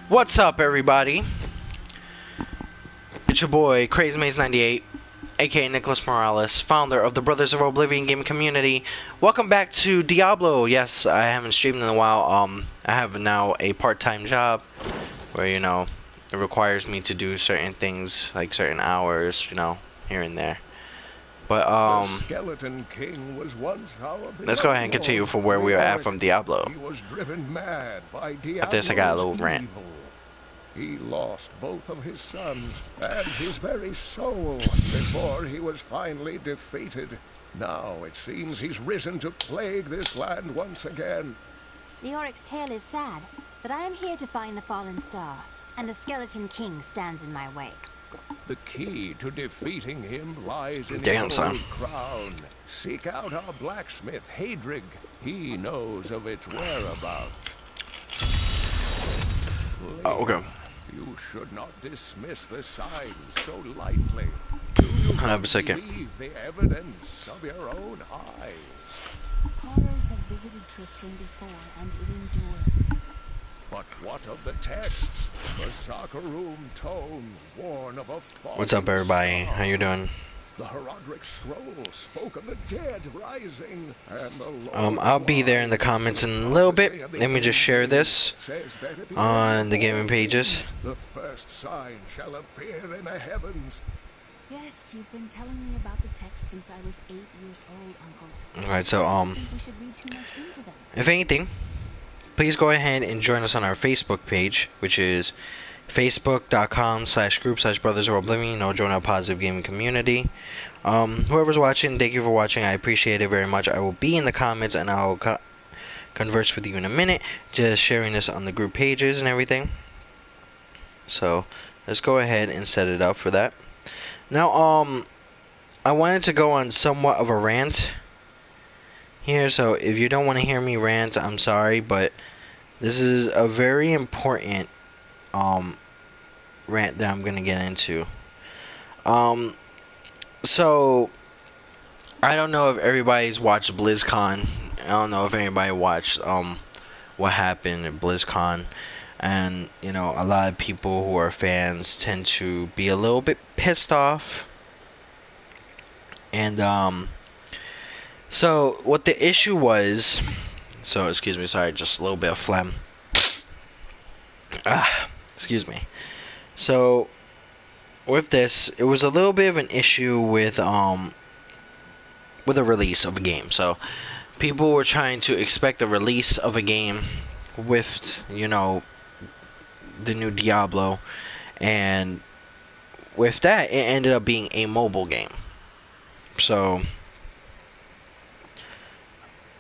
What's up, everybody? It's your boy CrazyMaze98, aka Nicholas Morales, founder of the Brothers of Oblivion gaming community. Welcome back to Diablo. Yes, I haven't streamed in a while. I have now a part-time job where, you know, it requires me to do certain things, like certain hours, you know, here and there. But The Skeleton King was once our let's go ahead and continue from where we were at from Diablo. He was driven mad by Diablo's After this, I got a little rant. evil. He lost both of his sons and his very soul before he was finally defeated. Now it seems he's risen to plague this land once again. The Oryx's tale is sad, but I am here to find the fallen star, and the Skeleton King stands in my way. The key to defeating him lies in Damn, his son. old crown. Seek out our blacksmith, Hadrig. He knows of its whereabouts. Oh, okay. You should not dismiss the signs so lightly. Do you Have a second. believe the evidence of your own eyes? Horrors have visited Tristram before, and it endured. But what of the texts? The soccer room tomes warn of a falling What's up, everybody? star. How you doing? The Herodic scroll spoke of the dead rising, and the Lord I'll be there in the comments in a little bit. Let me just share this says that at the on end the of gaming all pages. things, the first sign shall appear in the heavens. Yes, you've been telling me about the texts since I was 8 years old, Uncle. Alright, so I don't think we should read too much into them. if anything, please go ahead and join us on our Facebook page, which is facebook.com/group/Brothers of Oblivion. You know, join our positive gaming community. Whoever's watching, thank you for watching. I appreciate it very much. I will be in the comments and I'll converse with you in a minute, just sharing this on the group pages and everything. So let's go ahead and set it up for that. Now, I wanted to go on somewhat of a rant here, so if you don't want to hear me rant, I'm sorry, but this is a very important rant that I'm gonna get into. So I don't know if everybody's watched BlizzCon. I don't know if anybody watched what happened at BlizzCon, and you know, a lot of people who are fans tend to be a little bit pissed off. And so what the issue was, so excuse me, sorry, just a little bit of phlegm. Excuse me. So with this, it was a little bit of an issue with a release of a game. So people were trying to expect the release of a game with, you know, the new Diablo, and with that, it ended up being a mobile game. So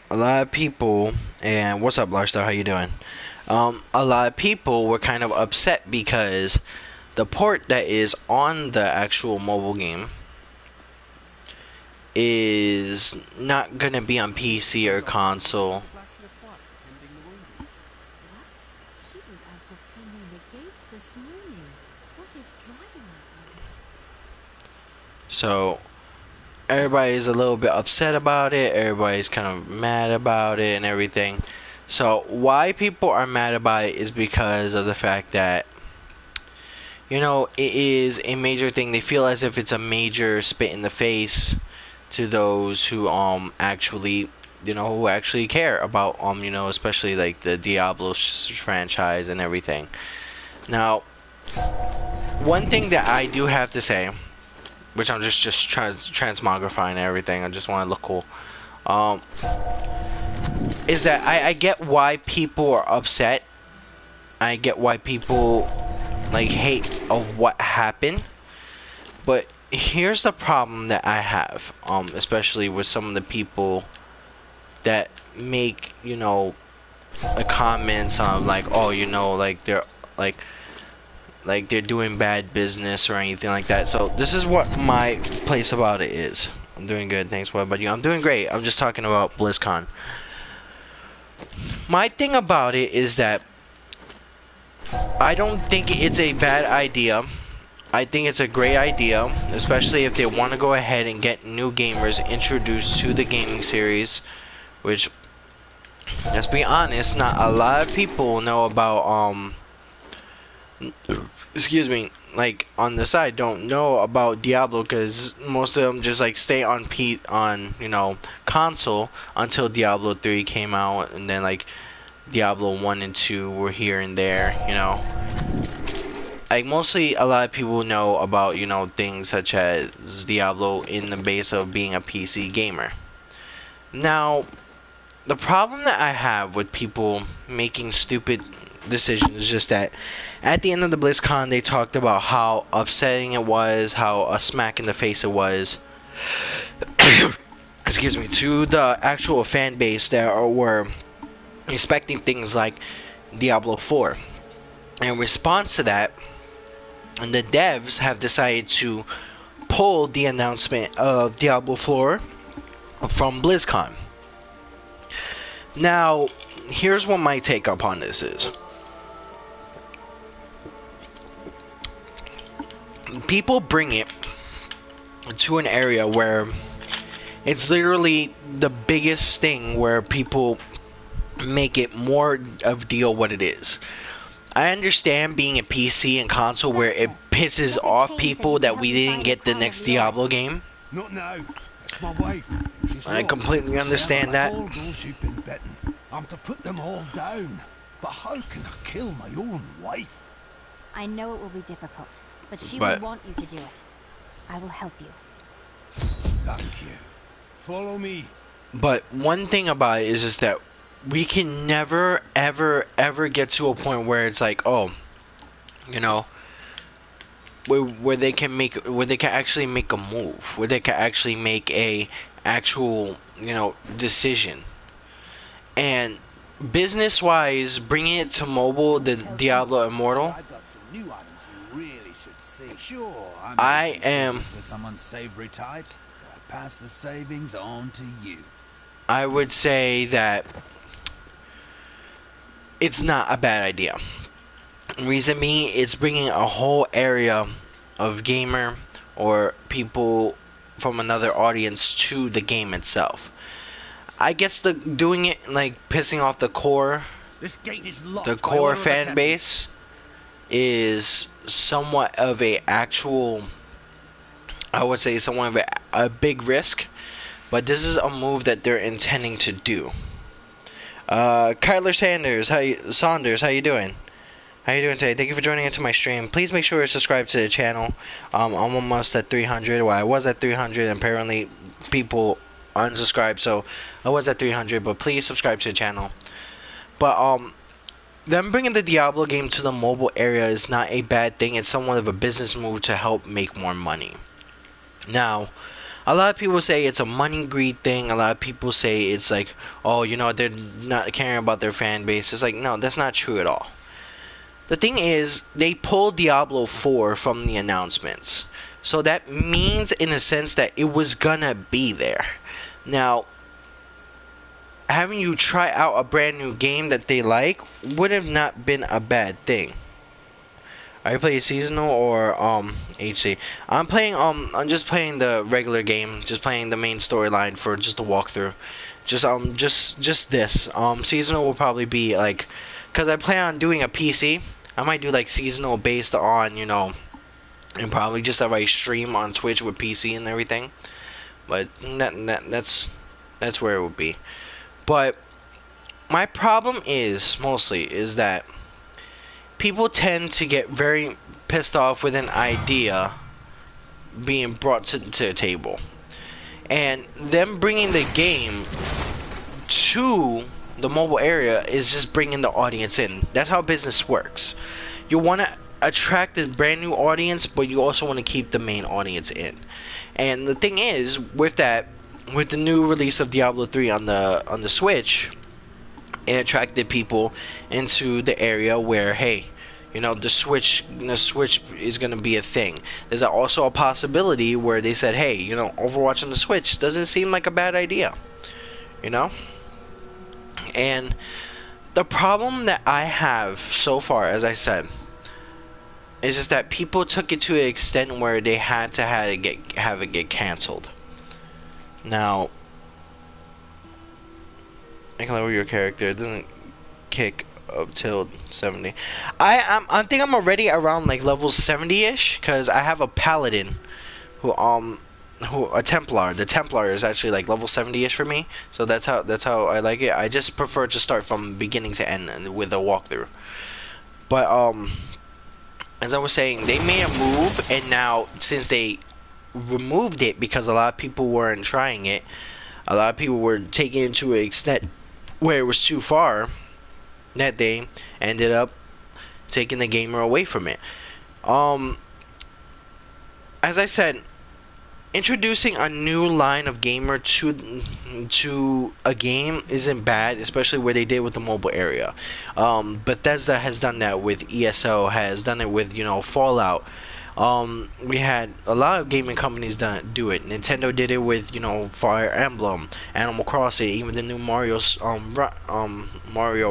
a lot of people, and what's up, Larstar? How you doing? A lot of people were kind of upset because the port that is on the actual mobile game is not gonna be on PC or console. What? She was out defending the gates this morning. What is driving her? So everybody's a little bit upset about it. Everybody's kind of mad about it and everything. So why people are mad about it is because of the fact that, you know, it is a major thing. They feel as if it's a major spit in the face to those who actually, you know, who actually care about you know, especially like the Diablo franchise and everything. Now, one thing that I do have to say, which I'm just transmogrifying and everything, I just want to look cool, is that I get why people are upset. I get why people like hate of what happened, but here's the problem that I have, especially with some of the people that make, you know, the comments on like, oh, you know, like they're doing bad business or anything like that. So this is what my place about it is. I'm doing good, thanks. What about you? I'm doing great. I'm just talking about BlizzCon. My thing about it is that I don't think it's a bad idea. I think it's a great idea, especially if they want to go ahead and get new gamers introduced to the gaming series, which, let's be honest, not a lot of people know about excuse me, like on the side don't know about Diablo because most of them just like stay on console until Diablo 3 came out, and then like Diablo 1 and 2 were here and there, like mostly a lot of people know about things such as Diablo in the base of being a PC gamer. Now the problem that I have with people making stupid decisions is just that at the end of the BlizzCon they talked about how upsetting it was, how a smack in the face it was excuse me, to the actual fan base that were expecting things like Diablo 4. In response to that, the devs have decided to pull the announcement of Diablo 4 from BlizzCon. Now, here's what my take upon this is. People bring it to an area where it's literally the biggest thing where people make it more of a deal what it is. I understand being a PC and console where it pisses off people that we didn't get the next Diablo game. Not now. It's my wife. I completely understand that. All those who've been bitten. I'm to put them all down. But how can I kill my own wife? I know it will be difficult, but she will want you to do it. I will help you. Thank you. Follow me. But one thing about it is just that we can never, ever get to a point where it's like, oh, where they can actually make a move, where they can actually make a actual, decision. And business-wise, bringing it to mobile, the Diablo Immortal, I've got some new items you really should see. Sure, I am. With someone's savory type, I pass the savings on to you. I would say that it's not a bad idea. Reason being, it's bringing a whole area of gamer or people from another audience to the game itself. I guess doing it like pissing off the core, This gate is locked the by core order of the fan captain. base is somewhat of a actual, I would say, somewhat of a big risk, but this is a move that they're intending to do. Kyler Saunders, how you doing? How you doing today? Thank you for joining into my stream. Please make sure to subscribe to the channel. I'm almost at 300. Well, I was at 300, and apparently people unsubscribed, so I was at 300. But please subscribe to the channel. But them bringing the Diablo game to the mobile area is not a bad thing. It's somewhat of a business move to help make more money. Now, a lot of people say it's a money greed thing. A lot of people say it's like, oh, they're not caring about their fan base. It's like, no, that's not true at all. The thing is, they pulled Diablo 4 from the announcements. So that means, in a sense, that it was gonna be there. Now, having you try out a brand new game that they like would have not been a bad thing. Are you playing seasonal or HC? I'm just playing the regular game, just playing the main storyline for just a walkthrough. Just this. Seasonal will probably be like, cause I plan on doing a PC. I might do like seasonal based on, and probably just have a stream on Twitch with PC and everything. But that's where it would be. But my problem is that people tend to get very pissed off with an idea being brought to the table, and them bringing the game to the mobile area is just bringing the audience in. That's how business works. You want to attract a brand new audience, but you also want to keep the main audience in. And the thing is, with the new release of Diablo 3 on the Switch, it attracted people into the area where, hey, the Switch is going to be a thing. There's also a possibility where they said, hey, Overwatch on the Switch doesn't seem like a bad idea. And the problem that I have so far, as I said, is just that people took it to an extent where they had to have it get canceled. Now, I can lower your character. It doesn't kick up till 70. I think I'm already around like level 70ish because I have a paladin who a Templar. The Templar is actually like level 70ish for me. So that's how I like it. I just prefer to start from beginning to end with a walkthrough. But as I was saying, they made a move, and now since they removed it because a lot of people weren't trying it, a lot of people were taking it to an extent where it was too far, that they ended up taking the gamer away from it. As I said, introducing a new line of gamer to a game isn't bad, especially where they did with the mobile area. Bethesda has done that with ESO, has done it with, you know, Fallout. We had a lot of gaming companies do it. Nintendo did it with, you know, Fire Emblem, Animal Crossing, even the new Mario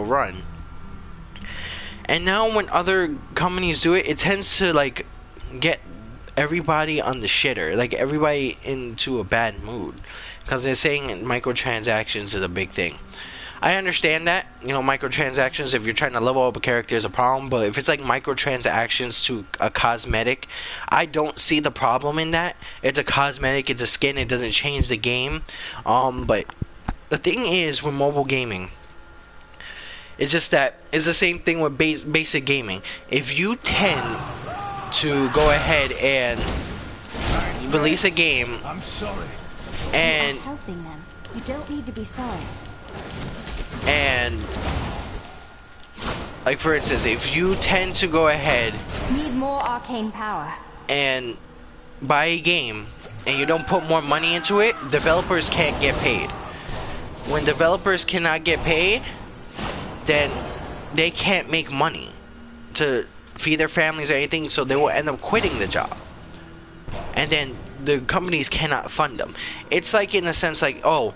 Run. And now when other companies do it, it tends to like get everybody on the shitter, like everybody into a bad mood, because they're saying microtransactions is a big thing. I understand that, you know, microtransactions, if you're trying to level up a character, is a problem, but if it's like microtransactions to a cosmetic, I don't see the problem in that. It's a cosmetic, it's a skin, it doesn't change the game. But the thing is with mobile gaming, it's just that it's the same thing with basic gaming. If you tend to go ahead and release a game, I'm sorry. You and are helping them. You don't need to be sorry. and like for instance, if you tend to go ahead Need more arcane power. and buy a game and you don't put more money into it, developers can't get paid. When developers cannot get paid, then they can't make money to feed their families or anything, so they will end up quitting the job, and then the companies cannot fund them. It's like, in a sense, like, oh,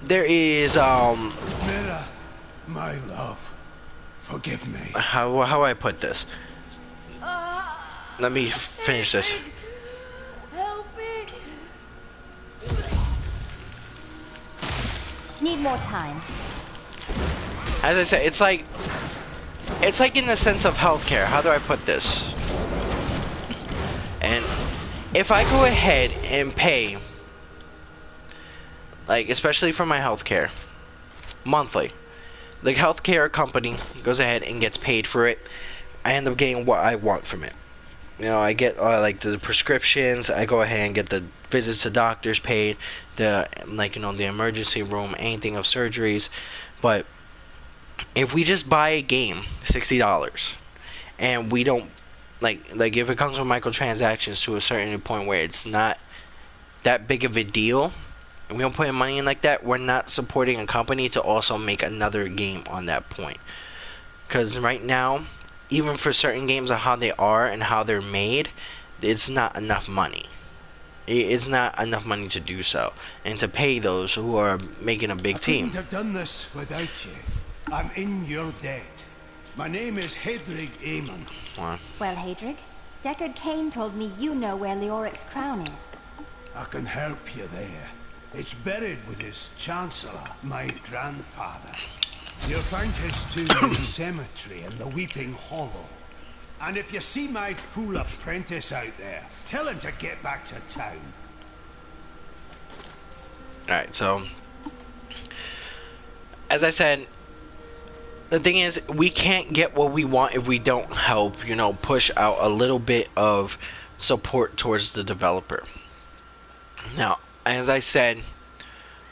there is Mira, my love, forgive me. how I put this. Let me finish this. Help me. Need more time. As I said, it's like in the sense of healthcare. How do I put this? And if I go ahead and pay, like, especially for my healthcare, monthly, the healthcare company goes ahead and gets paid for it. I end up getting what I want from it. You know, I get like the prescriptions. I go ahead and get the visits to doctors paid, the, like, you know, the emergency room, anything of surgeries. But if we just buy a game, $60, and we don't like if it comes with microtransactions to a certain point where it's not that big of a deal, and we don't put in money in like that, we're not supporting a company to also make another game on that point. Because right now, even for certain games of how they are and how they're made, it's not enough money. It's not enough money to do so, and to pay those who are making a big team. Couldn't have done this without you. I'm in your debt. My name is Hedrig Aemon. Well, Hadrig, Deckard Cain told me you know where Leoric's crown is. I can help you there. It's buried with his chancellor, my grandfather. You'll find his tomb in the cemetery in the Weeping Hollow. And if you see my fool apprentice out there, tell him to get back to town. Alright, so as I said, the thing is, we can't get what we want if we don't help, you know, push out a little bit of support towards the developer. Now, as I said,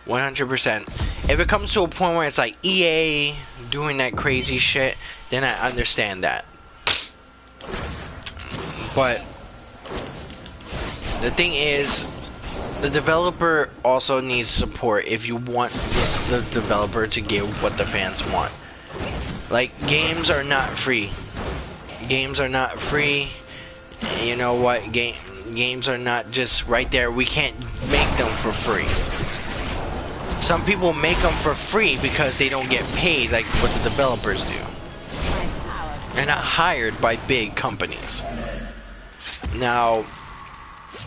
100%, if it comes to a point where it's like EA doing that crazy shit, then I understand that. But the thing is, the developer also needs support if you want the developer to give what the fans want. Like, games are not free. Games are not free. You know what? Games are not just right there. We can't make them for free. Some people make them for free because they don't get paid like what the developers do. They're not hired by big companies. Now,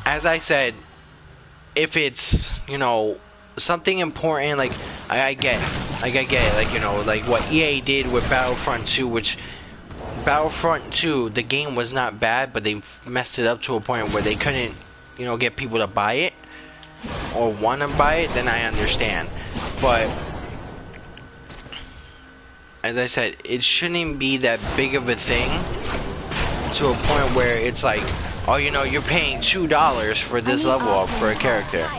as I said, if it's, you know, something important, like I get Like I get it, like, you know, like what EA did with Battlefront 2, which Battlefront 2, the game was not bad, but they messed it up to a point where they couldn't, you know, get people to buy it or want to buy it. Then I understand, but as I said, it shouldn't be that big of a thing to a point where it's like, oh, you know, you're paying $2 for this level up for a character.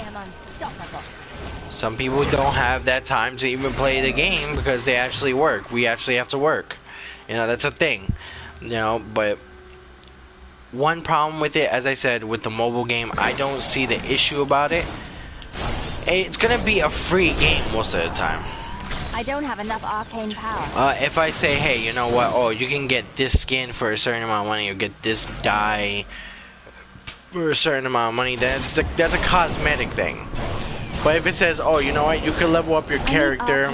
Some people don't have that time to even play the game because they actually work. We actually have to work. You know, that's a thing. You know, but one problem with it, as I said, with the mobile game, I don't see the issue about it. It's gonna be a free game most of the time. I don't have enough arcane power. If I say, hey, you know what? Oh, you can get this skin for a certain amount of money, or get this dye for a certain amount of money, that's a cosmetic thing. But if it says, oh, you know what? You can level up your character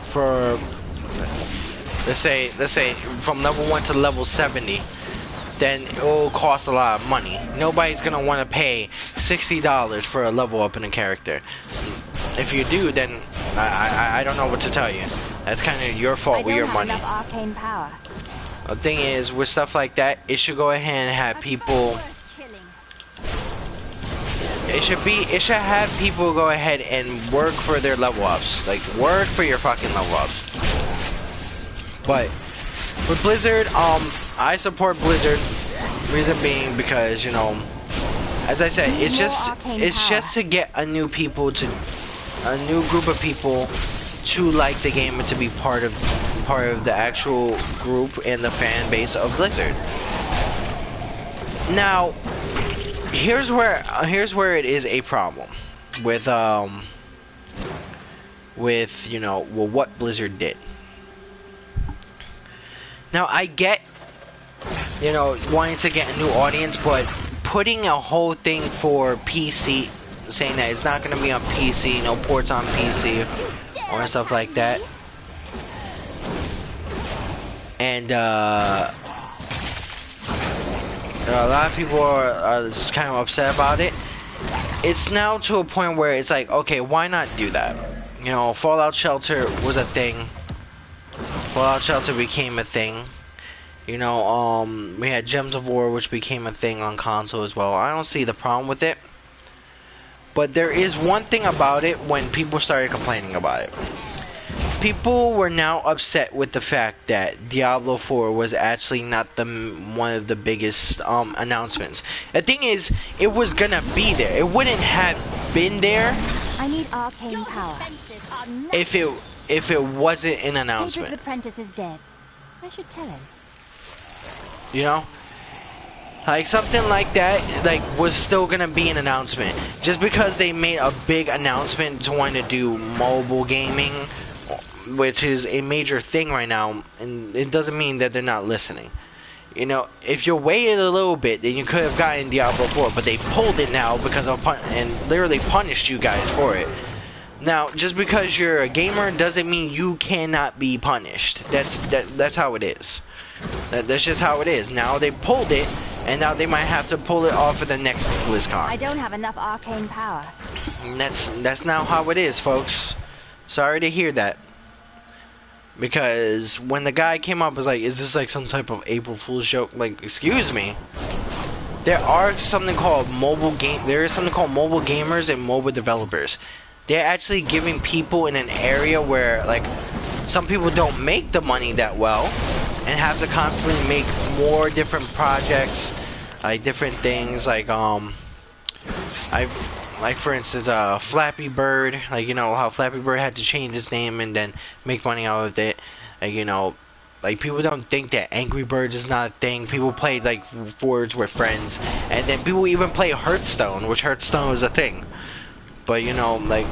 for, let's say from level 1 to level 70, then it will cost a lot of money. Nobody's gonna want to pay $60 for a level up in a character. If you do, then I don't know what to tell you. That's kind of your fault with your money. I don't have enough arcane power. The thing is, with stuff like that, it should go ahead and have people. It should have people go ahead and work for their level ups. Like, work for your fucking level ups. But with Blizzard, I support Blizzard. Reason being because, you know, as I said, it's just to get a new group of people to like the game and to be part of the actual group and the fan base of Blizzard. Now, here's where it is a problem with you know, well, what Blizzard did. Now I get, you know, wanting to get a new audience, but putting a whole thing for PC, saying that it's not going to be on PC, no ports on PC or stuff like that, and a lot of people are just kind of upset about it. It's now to a point where it's like, okay, why not do that? You know, Fallout Shelter was a thing. Fallout Shelter became a thing. You know, we had Gems of War, which became a thing on console as well. I don't see the problem with it. But there is one thing about it when people started complaining about it. People were now upset with the fact that Diablo 4 was actually not one of the biggest announcements. The thing is, it was gonna be there. It wouldn't have been there. I need arcane power. If it wasn't an announcement. Hendrik's apprentice is dead. I should tell him. You know? Like, something like that, like, was still gonna be an announcement. Just because they made a big announcement to want to do mobile gaming, which is a major thing right now, and it doesn't mean that they're not listening. You know, if you waited a little bit, then you could have gotten Diablo 4, but they pulled it now because of and literally punished you guys for it. Now, just because you're a gamer doesn't mean you cannot be punished. That's how it is. That's just how it is. Now they pulled it, and now they might have to pull it off of the next BlizzCon. I don't have enough arcane power. And that's now how it is, folks. Sorry to hear that. Because when the guy came up, was like, is this like some type of April Fool's joke? Like, excuse me. There is something called mobile gamers and mobile developers. They're actually giving people in an area where, like, some people don't make the money that well and have to constantly make more different projects, like different things, like for instance, Flappy Bird, like, you know how Flappy Bird had to change its name and then make money out of it. Like, you know, like, people don't think that Angry Birds is not a thing. People play like Words with Friends, and then people even play Hearthstone, which Hearthstone is a thing. But, you know, like,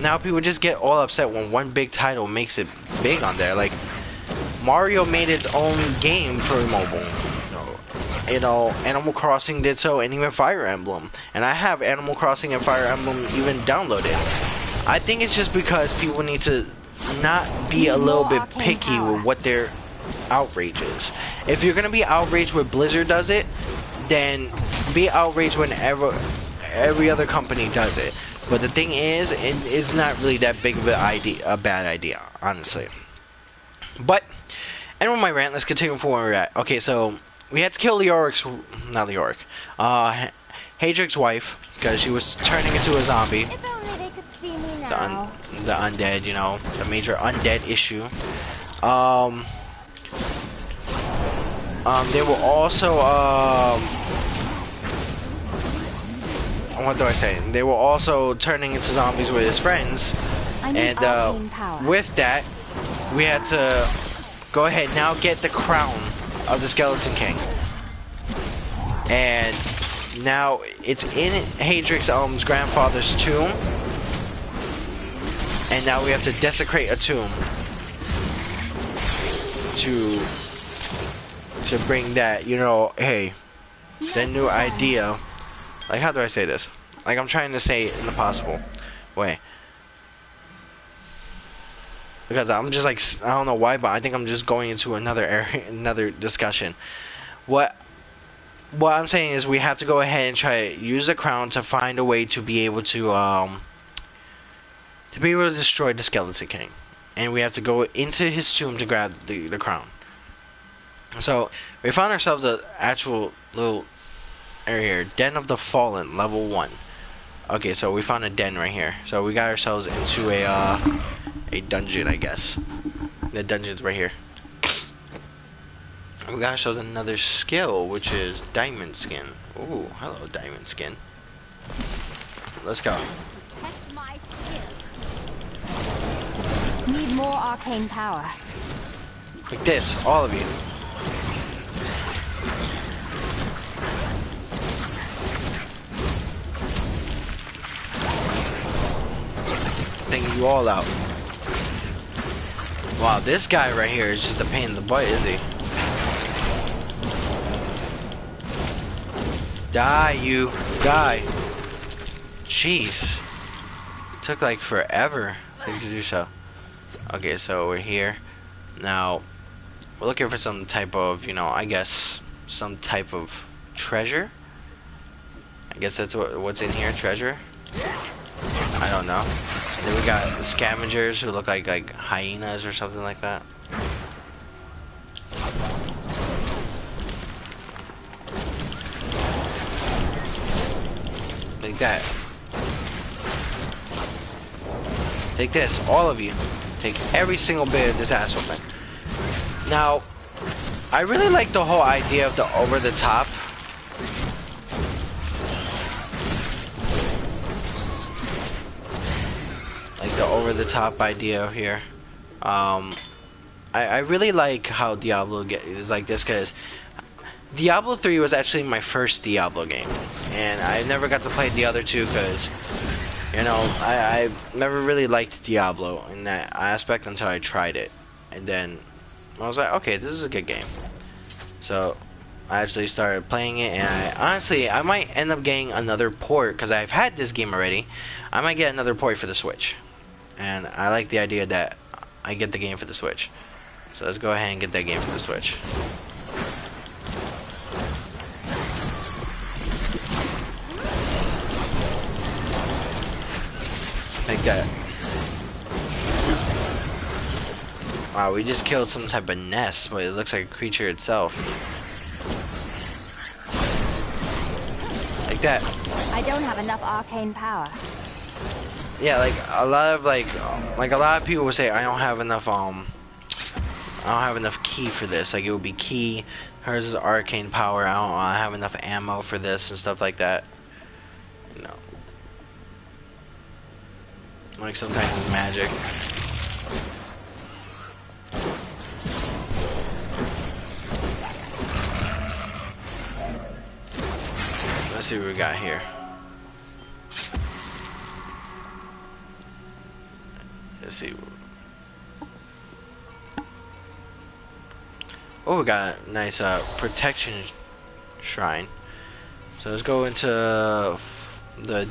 now people just get all upset when one big title makes it big on there. Like, Mario made its own game for mobile. You know, Animal Crossing did so, and even Fire Emblem. And I have Animal Crossing and Fire Emblem even downloaded. I think it's just because people need to not be a little bit picky with what their outrage is. If you're gonna be outraged when Blizzard does it, then be outraged whenever every other company does it. But the thing is, it's not really that big of a bad idea, honestly. But, and with my rant, let's continue from where we're at. Okay, so we had to kill Hadrick's wife, because she was turning into a zombie. If only they could see me now. The undead, you know, the major undead issue. They were also, what do I say? They were also turning into zombies with his friends. And with that, we had to go ahead now get the crown of the Skeleton King. And now it's in Hadrick's grandfather's tomb. And now we have to desecrate a tomb to bring that, you know, hey, the new idea. Like, how do I say this? Like, I'm trying to say it in a possible way. Because I'm just like, I don't know why, but I think I'm just going into another area, another discussion. What I'm saying is we have to go ahead and try to use the crown to find a way to be able to destroy the Skeleton King. And we have to go into his tomb to grab the crown. So, we found ourselves an actual little area here. Den of the Fallen, level 1. Okay, so we found a den right here. So we got ourselves into a dungeon, I guess. The dungeon's right here. We got ourselves another skill, which is Diamond Skin. Ooh, hello, Diamond Skin. Let's go. Test my skill. Need more arcane power. Like this, all of you. Taking you all out. Wow, this guy right here is just a pain in the butt, is he? Die, you. Die. Jeez. Took like forever to do so. Okay, so we're here. Now, we're looking for some type of, you know, I guess, some type of treasure. I guess that's what's in here, treasure. I don't know. And then we got scavengers who look like hyenas or something like that. Like that. Take this, all of you. Take every single bit of this ass whooping. Now, I really like the whole idea of the over the top. Like the over the top idea here. I really like how Diablo is like this, because Diablo 3 was actually my first Diablo game, and I never got to play the other two because, you know, I never really liked Diablo in that aspect until I tried it, and then I was like, okay, this is a good game. So I actually started playing it, and I might end up getting another port, because I've had this game already. I might get another port for the Switch, and I like the idea that I get the game for the Switch. So let's go ahead and get that game for the Switch. Like that. Wow, we just killed some type of nest, but it looks like a creature itself. Like that. I don't have enough arcane power. Yeah, like a lot of people would say I don't have enough key for this. Like it would be key, hers is arcane power. I don't have enough ammo for this and stuff like that. You know. Like sometimes it's magic. Let's see what we got here. Let's see. Oh, we got a nice protection shrine. So let's go into the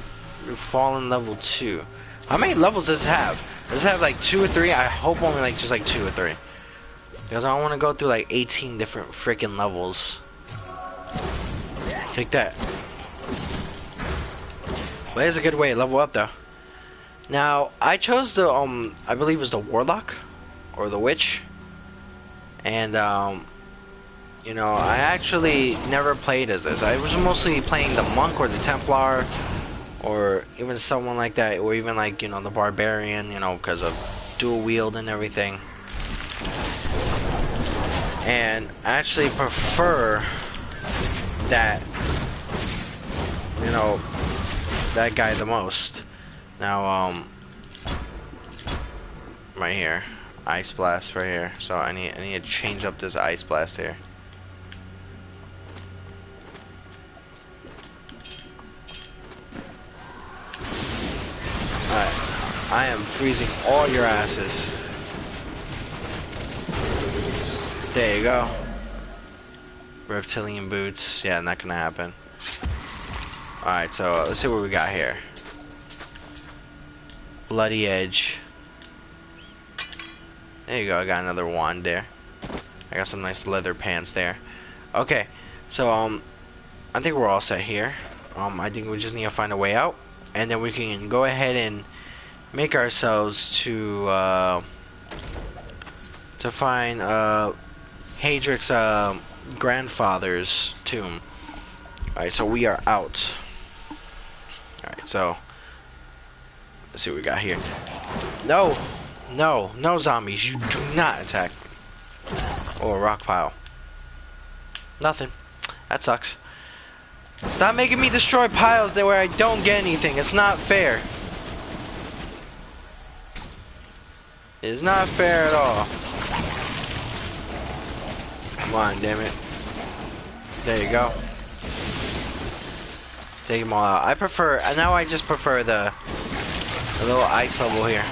Fallen level 2. How many levels does it have? Does it have like 2 or 3? I hope only like just like 2 or 3. Because I don't want to go through like 18 different freaking levels. Take that. But it's a good way to level up though. Now, I chose the, I believe it was the Warlock, or the Witch. And, you know, I actually never played as this. I was mostly playing the Monk or the Templar, or even someone like that, or even like, you know, the Barbarian, you know, because of dual wield and everything. And I actually prefer that, you know, that guy the most. Now, right here, Ice Blast right here. So I need to change up this Ice Blast here. Alright, I am freezing all your asses. There you go. Reptilian boots. Yeah, not gonna happen. Alright, so let's see what we got here. Bloody Edge. There you go, I got another wand there. I got some nice leather pants there. Okay, so I think we're all set here. I think we just need to find a way out, and then we can go ahead and make ourselves to find Hadric's grandfather's tomb. Alright, so we are out. Alright, so let's see what we got here. No! No, no zombies, you do not attack me. Oh, a rock pile. Nothing. That sucks. Stop making me destroy piles there where I don't get anything. It's not fair. It's not fair at all. Come on, damn it. There you go. Take them all out. I prefer, now I just prefer the little ice level here.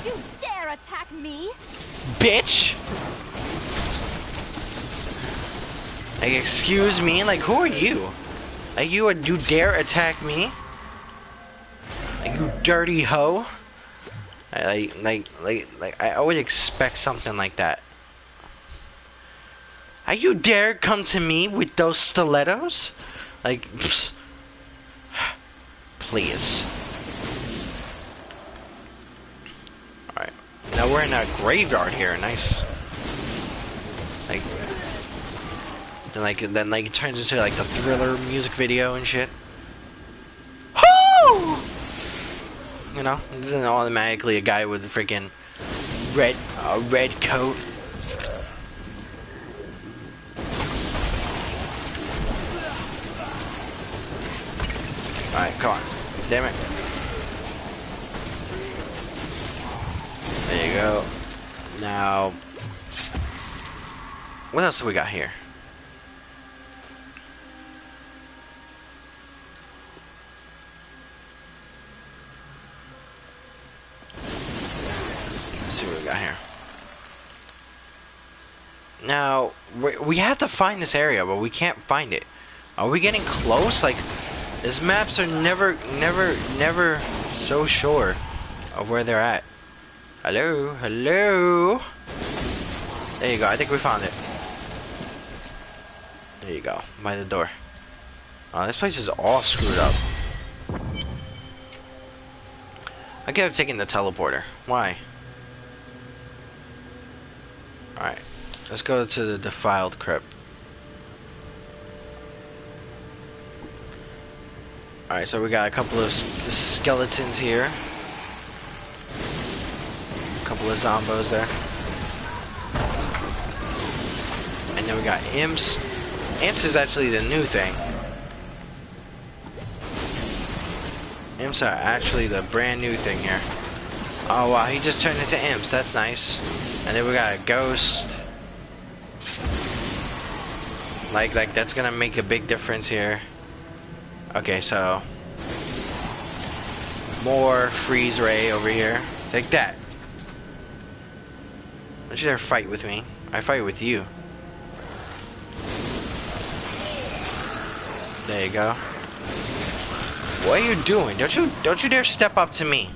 You dare attack me? Bitch! Like, excuse me? Like, who are you? Like, you dare attack me? Like, you dirty hoe? Like, I would expect something like that. Are you dare come to me with those stilettos? Like, psst. Please. Alright. Now we're in a graveyard here. Nice. Then it turns into like the Thriller music video and shit. Woo! You know, this isn't automatically a guy with a freaking red coat. Alright, come on. Damn it. There you go. Now, what else have we got here? Let's see what we got here. Now, we have to find this area, but we can't find it. Are we getting close? Like, these maps are never so sure of where they're at. Hello, hello. There you go. I think we found it. There you go, by the door. Oh, this place is all screwed up. I could have taken the teleporter. Why? Alright, let's go to the defiled crypt. Alright, so we got a couple of skeletons here. A couple of zombos there. And then we got imps. Imps is actually the new thing. Imps are actually the brand new thing here. Oh wow, he just turned into imps. That's nice. And then we got a ghost. Like that's gonna make a big difference here. Okay, so more freeze ray over here. Take that. Don't you dare fight with me. I fight with you. There you go. What are you doing? Don't you dare step up to me.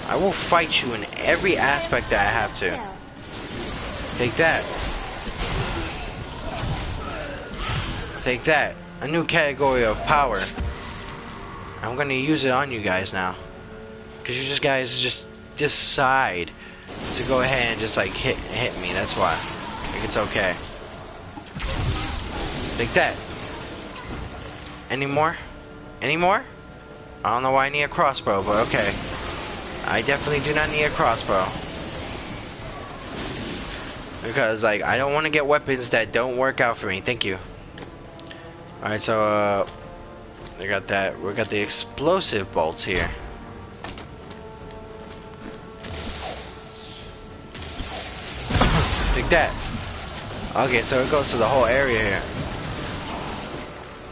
I will fight you in every aspect that I have to. Take that. Take that. A new category of power. I'm gonna use it on you guys now. Cause you guys just decide to go ahead and just like hit me. That's why. Like it's okay. Like that. Any more? Any more? I don't know why I need a crossbow, but okay. I definitely do not need a crossbow. Because, like, I don't want to get weapons that don't work out for me. Thank you. Alright, so, I got that. We got the explosive bolts here. Like that. Okay, so it goes to the whole area here.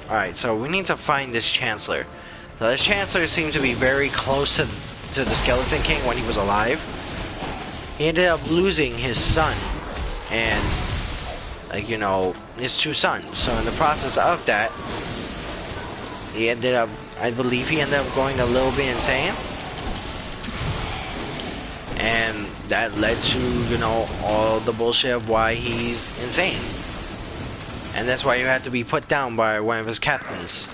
Alright, so we need to find this Chancellor. Now, this Chancellor seemed to be very close to the Skeleton King when he was alive. He ended up losing his son. And, like, you know, his two sons. So in the process of that, he ended up, I believe he ended up going a little bit insane. And that led to, you know, all the bullshit of why he's insane. And that's why you had to be put down by one of his captains.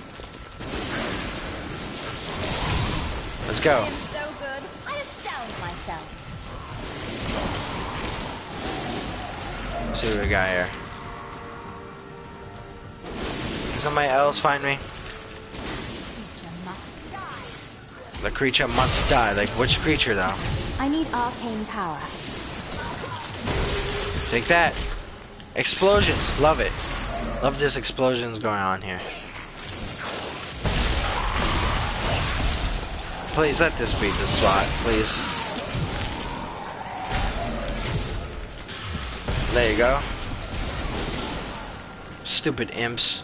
Let's go. I am so good, I astound myself. Let's see what we got here. Can somebody else find me? The creature must die. Like, which creature, though? I need arcane power. Take that. Explosions. Love it. Love this explosions going on here. Please let this be the slot, please. There you go. Stupid imps.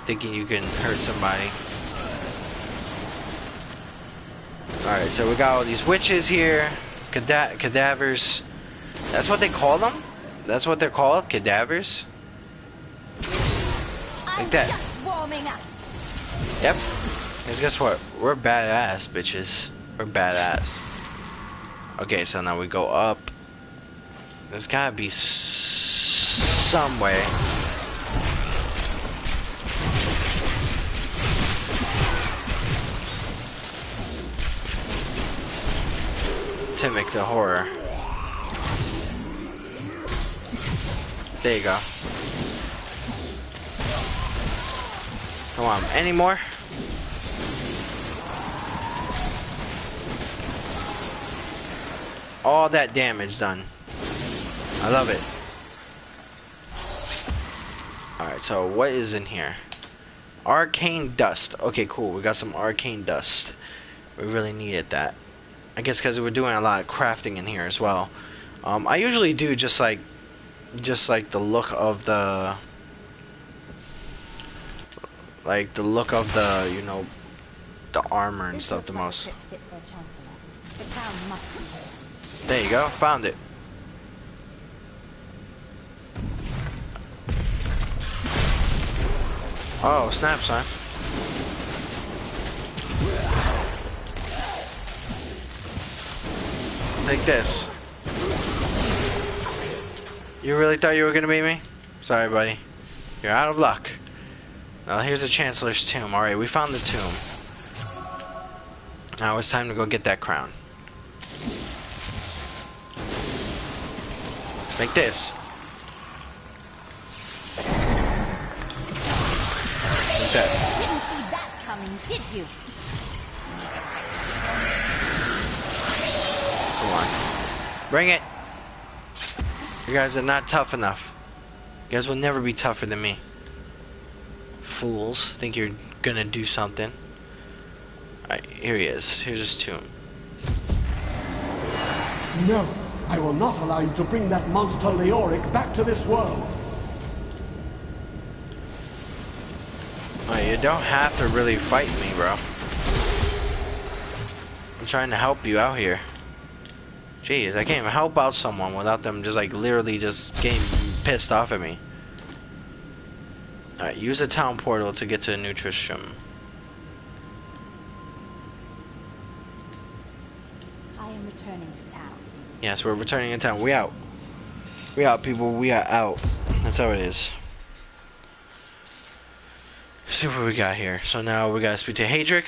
Thinking you can hurt somebody. Alright, so we got all these witches here. Cadavers. That's what they call them? That's what they're called? Cadavers? Like that. Just warming up. Yep. Because guess what? We're badass, bitches. We're badass. Okay, so now we go up. There's gotta be some way. To make the horror. There you go. Come on, any more? All that damage done. I love it. Alright, so what is in here? Arcane dust. Okay, cool. We got some arcane dust. We really needed that. I guess because we're doing a lot of crafting in here as well. I usually do just like the look of the, you know, the armor and stuff the most. There you go, found it. Oh, snap, son. Take this. You really thought you were gonna beat me? Sorry, buddy. You're out of luck. Now here's the Chancellor's tomb. Alright, we found the tomb. Now it's time to go get that crown. Like this. Like that. Didn't see that coming, did you? Come on. Bring it. You guys are not tough enough. You guys will never be tougher than me. Fools. Think you're gonna do something. Alright, here he is. Here's his tomb. No, I will not allow you to bring that monster Leoric back to this world. Alright, you don't have to really fight me, bro. I'm trying to help you out here. Jeez, I can't even help out someone without them just like literally just getting pissed off at me. Alright, use a town portal to get to New Tristram. I am returning to town. Yes, we're returning to town. We out. We out, people. We are out. That's how it is. Let's see what we got here. So now we gotta speak to Hadric.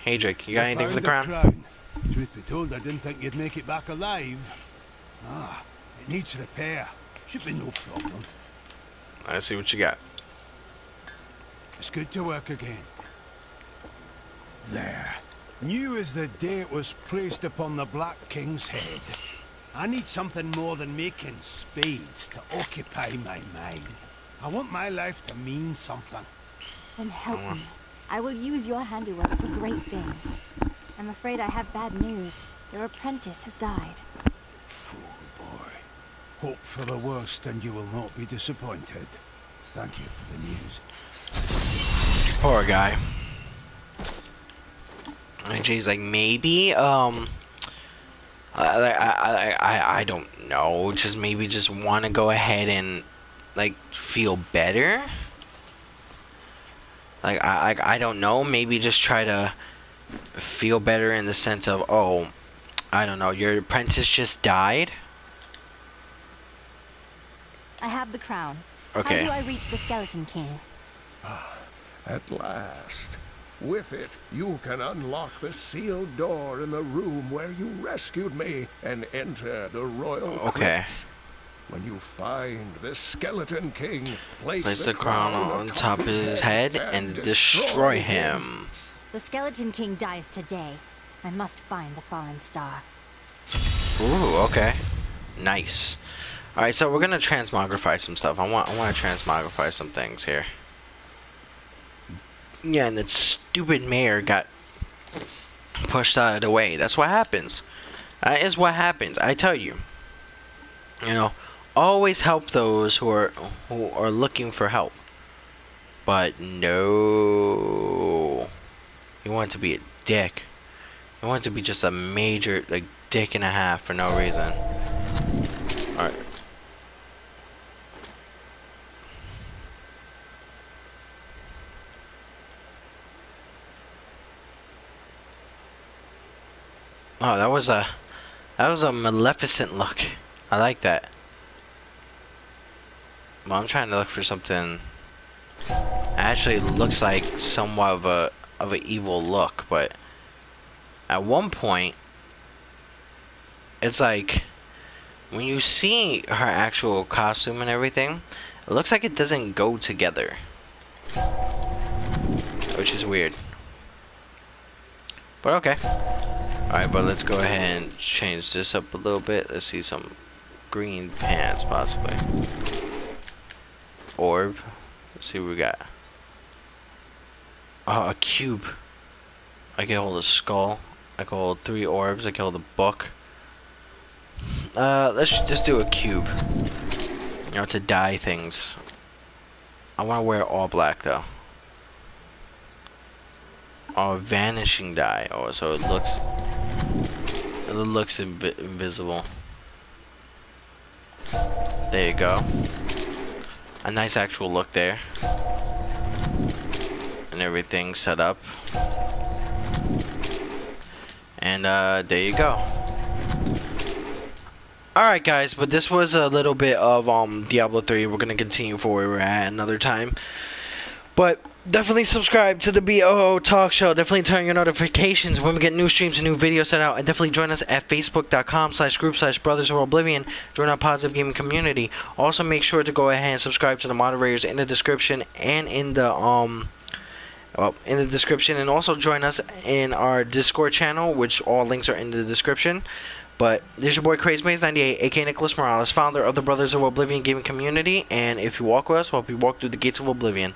Hadric, you got anything for the Found crown? Truth be told, I didn't think you'd make it back alive. Ah, it needs repair. Should be no problem. Let's see what you got. It's good to work again. There. New as the day it was placed upon the Black King's head. I need something more than making spades to occupy my mind. I want my life to mean something. Then help me. I will use your handiwork for great things. I'm afraid I have bad news. Your apprentice has died. Fool boy. Hope for the worst and you will not be disappointed. Thank you for the news. Poor guy. And Jay's like, maybe, I don't know. Just maybe just want to go ahead and, like, feel better. Like, I don't know. Maybe just try to feel better in the sense of, oh, I don't know, your apprentice just died? I have the crown. Okay. How do I reach the Skeleton King? At last. With it, you can unlock the sealed door in the room where you rescued me and enter the royal Okay. crypts. When you find the Skeleton King, Place the crown on top of his head and destroy him. The Skeleton King dies today. I must find the fallen star. Ooh, okay. Nice. Alright, so we're gonna transmogrify some stuff. I want to transmogrify some things here. Yeah, and that stupid mayor got pushed out of the way. That's what happens. That is what happens. I tell you. You know, always help those who are looking for help. But no, you want to be a dick. You want to be just a major like dick and a half for no reason. All right. Oh, that was a maleficent look. I like that. Well, I'm trying to look for something. Actually, looks like somewhat of a evil look, but at one point, it's like when you see her actual costume and everything, it looks like it doesn't go together, which is weird. But okay. Alright, but let's go ahead and change this up a little bit. Let's see some green pants, possibly. Orb. Let's see what we got. Oh, a cube. I can hold a skull. I can hold 3 orbs. I can hold a book. Let's just do a cube. You know, to dye things. I want to wear all black, though. Oh, vanishing dye. Oh, so it looks invisible. There you go. A nice actual look there. And everything set up. And there you go. Alright guys, but this was a little bit of Diablo 3. We're gonna continue for where we're at another time. But definitely subscribe to the B.o.O talk show. Definitely turn your notifications when we get new streams and new videos set out. And definitely join us at facebook.com/group/Brothers of Oblivion. Join our positive gaming community. Also make sure to go ahead and subscribe to the moderators in the description and in the description. And also join us in our Discord channel, which all links are in the description. But this is your boy CrazyMaze98, aka Nicholas Morales, founder of the Brothers of Oblivion gaming community. And if you walk with us, we'll help you walk through the gates of Oblivion.